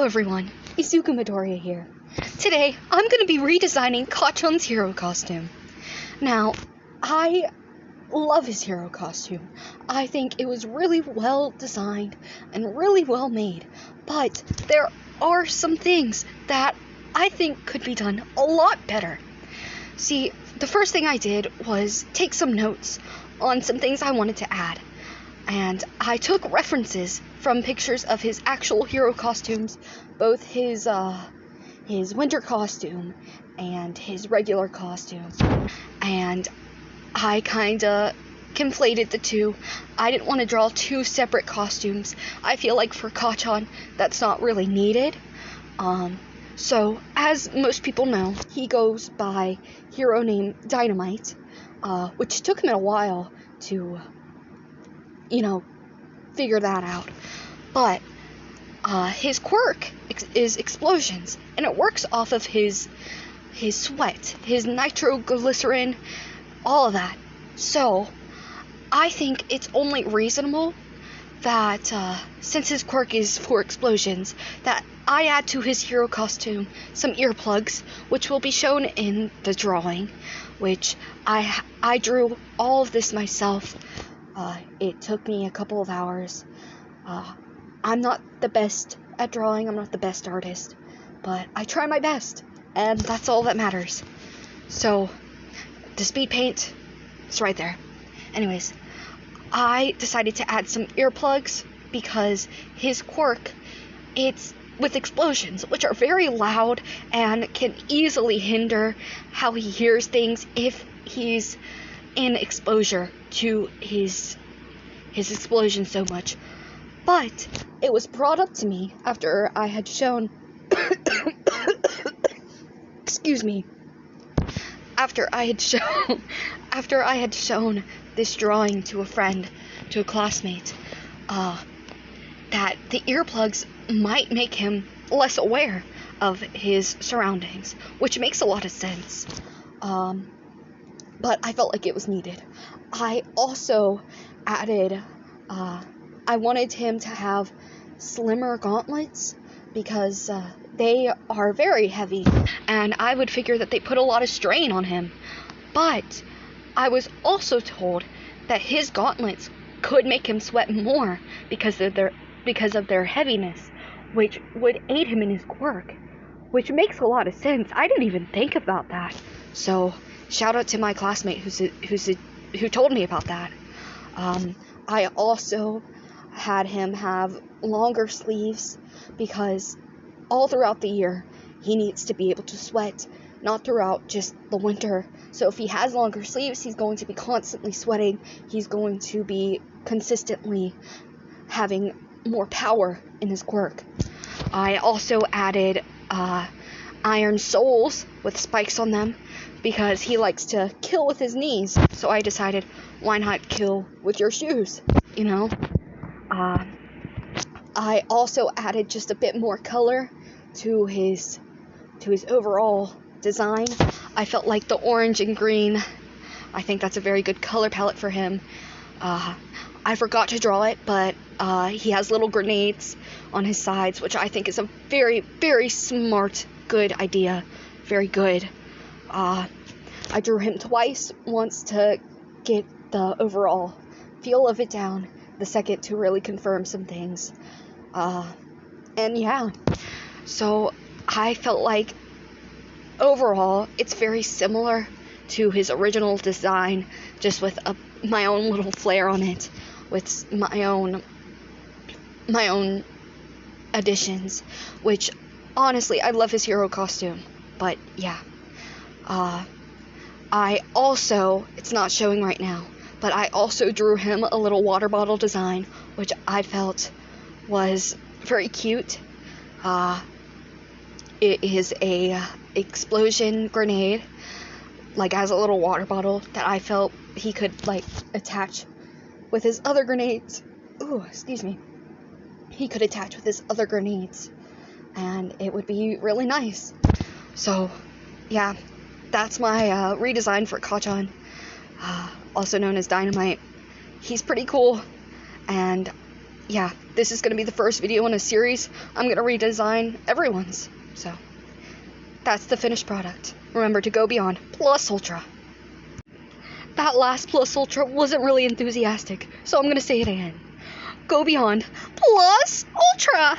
everyone, Izuku Midoriya here. Today, I'm going to be redesigning Kacchan's hero costume. Now, I love his hero costume. I think it was really well designed and really well made, but there are some things that I think could be done a lot better. See, the first thing I did was take some notes on some things I wanted to add. And I took references from pictures of his actual hero costumes, both his winter costume and his regular costume. And I kinda conflated the two. I didn't want to draw two separate costumes. I feel like for Kacchan, that's not really needed. So, as most people know, he goes by hero name Dynamight, which took him a while to figure that out. But his quirk is explosions, and it works off of his sweat, his nitroglycerin, all of that. So I think it's only reasonable that since his quirk is for explosions, that I add to his hero costume some earplugs, which will be shown in the drawing, which I drew all of this myself. It took me a couple of hours. I'm not the best at drawing, I'm not the best artist, but I try my best, and that's all that matters. So, the speed paint, it's right there. Anyways, I decided to add some earplugs because his quirk, it's with explosions, which are very loud and can easily hinder how he hears things if he's in exposure to his explosion so much. But it was brought up to me after I had shown excuse me, after I had shown this drawing to a friend, to a classmate, that the earplugs might make him less aware of his surroundings, which makes a lot of sense. But I felt like it was needed. I also added, I wanted him to have slimmer gauntlets because they are very heavy, and I would figure that they put a lot of strain on him. But I was also told that his gauntlets could make him sweat more because of their heaviness, which would aid him in his quirk, which makes a lot of sense. I didn't even think about that. So shout out to my classmate who told me about that. I also had him have longer sleeves because all throughout the year he needs to be able to sweat, not throughout just the winter. So if he has longer sleeves, he's going to be constantly sweating. He's going to be consistently having more power in his quirk. I also added iron soles with spikes on them because he likes to kill with his knees. So I decided, why not kill with your shoes, I also added just a bit more color to his overall design. I felt like the orange and green, I think that's a very good color palette for him. I forgot to draw it, but he has little grenades on his sides, which I think is a very, very smart, good idea. Very good. I drew him twice, once to get the overall feel of it down, the second to really confirm some things. And yeah, so I felt like overall it's very similar to his original design, just with my own little flair on it, with my own additions, which honestly, I love his hero costume. But yeah, I also, it's not showing right now, but I also drew him a little water bottle design, which I felt was very cute. It is a explosion grenade, like as a little water bottle that I felt he could attach with his other grenades. He could attach with his other grenades, and it would be really nice. So yeah, that's my redesign for Kacchan, also known as Dynamite. He's pretty cool, and yeah, this is going to be the first video in a series. I'm going to redesign everyone's. So, that's the finished product. Remember to go beyond. Plus Ultra. That last Plus Ultra wasn't really enthusiastic, so I'm going to say it again. Go beyond. Plus Ultra!